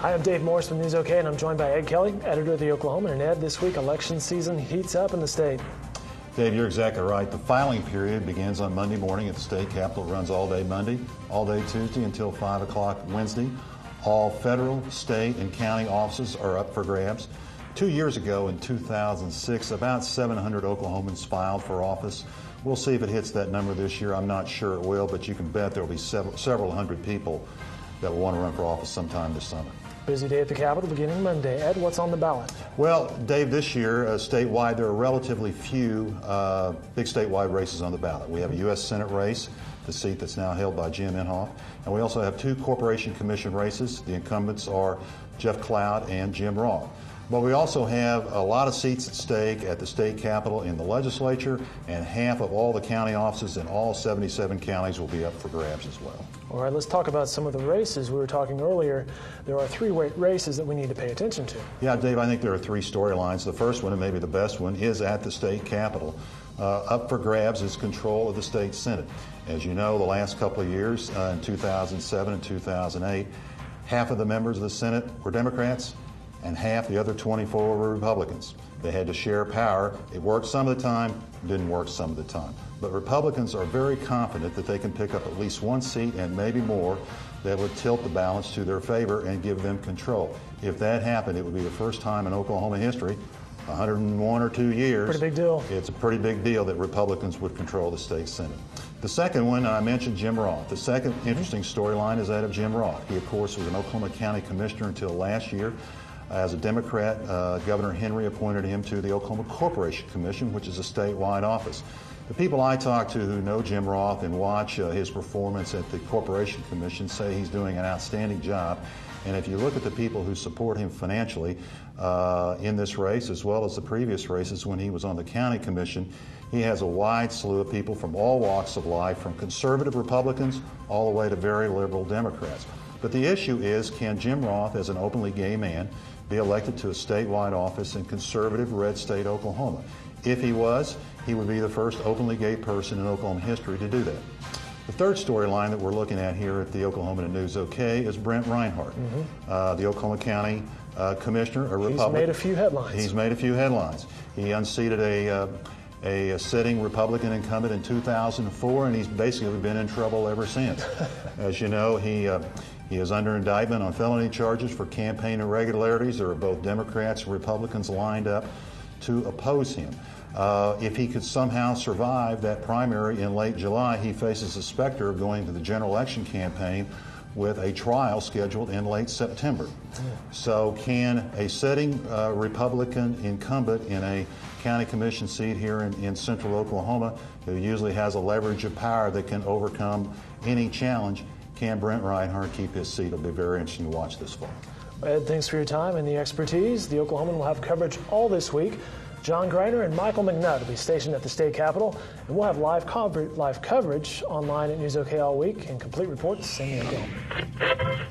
Hi, I'm Dave Morris from News OK, and I'm joined by Ed Kelley, editor of the Oklahoman. And Ed, this week election season heats up in the state. Dave, you're exactly right. The filing period begins on Monday morning at the state capitol. It runs all day Monday, all day Tuesday until 5 o'clock Wednesday. All federal, state, and county offices are up for grabs. 2 years ago, in 2006, about 700 Oklahomans filed for office. We'll see if it hits that number this year. I'm not sure it will, but you can bet there will be several hundred people that will want to run for office sometime this summer. Busy day at the Capitol beginning Monday. Ed, what's on the ballot? Well, Dave, this year, statewide, there are relatively few big statewide races on the ballot. We have a U.S. Senate race, the seat that's now held by Jim Inhofe, and we also have 2 Corporation Commission races. The incumbents are Jeff Cloud and Jim Roth. But we also have a lot of seats at stake at the state capitol in the legislature, and half of all the county offices in all 77 counties will be up for grabs as well. All right, let's talk about some of the races. We were talking earlier, there are 3 races that we need to pay attention to. Yeah, Dave, I think there are 3 storylines. The first one, and maybe the best one, is at the state capitol. Up for grabs is control of the state Senate. As you know, the last couple of years, in 2007 and 2008, half of the members of the Senate were Democrats, and half, the other 24, were Republicans. They had to share power. It worked some of the time, didn't work some of the time. But Republicans are very confident that they can pick up at least 1 seat and maybe more that would tilt the balance to their favor and give them control. If that happened, it would be the first time in Oklahoma history, 101 or 2 years. Pretty big deal. It's a pretty big deal that Republicans would control the state Senate. The second one, I mentioned Jim Roth. The second interesting storyline is that of Jim Roth. He, of course, was an Oklahoma County Commissioner until last year. As a Democrat, Governor Henry appointed him to the Oklahoma Corporation Commission, which is a statewide office. The people I talk to who know Jim Roth and watch his performance at the Corporation Commission say he's doing an outstanding job. And if you look at the people who support him financially in this race, as well as the previous races when he was on the County Commission, he has a wide slew of people from all walks of life, from conservative Republicans all the way to very liberal Democrats. But the issue is, can Jim Roth, as an openly gay man, be elected to a statewide office in conservative red state Oklahoma? If he was, he would be the first openly gay person in Oklahoma history to do that. The third storyline that we're looking at here at the Oklahoman News OK is Brent Reinhardt, the Oklahoma County Commissioner, a Republican. He's made a few headlines. He's made a few headlines. He unseated a sitting Republican incumbent in 2004, and he's basically been in trouble ever since. As you know, he is under indictment on felony charges for campaign irregularities. There are both Democrats and Republicans lined up to oppose him. If he could somehow survive that primary in late July, he faces the specter of going to the general election campaign with a trial scheduled in late September. So can a sitting Republican incumbent in a county commission seat here in central Oklahoma, who usually has a leverage of power that can overcome any challenge, can Brent Reinhardt keep his seat? It'll be very interesting to watch this fall. Ed, thanks for your time and the expertise. The Oklahoman will have coverage all this week. John Greiner and Michael McNutt will be stationed at the state capitol, and we'll have live coverage online at News OK all week and complete reports in the Oklahoma.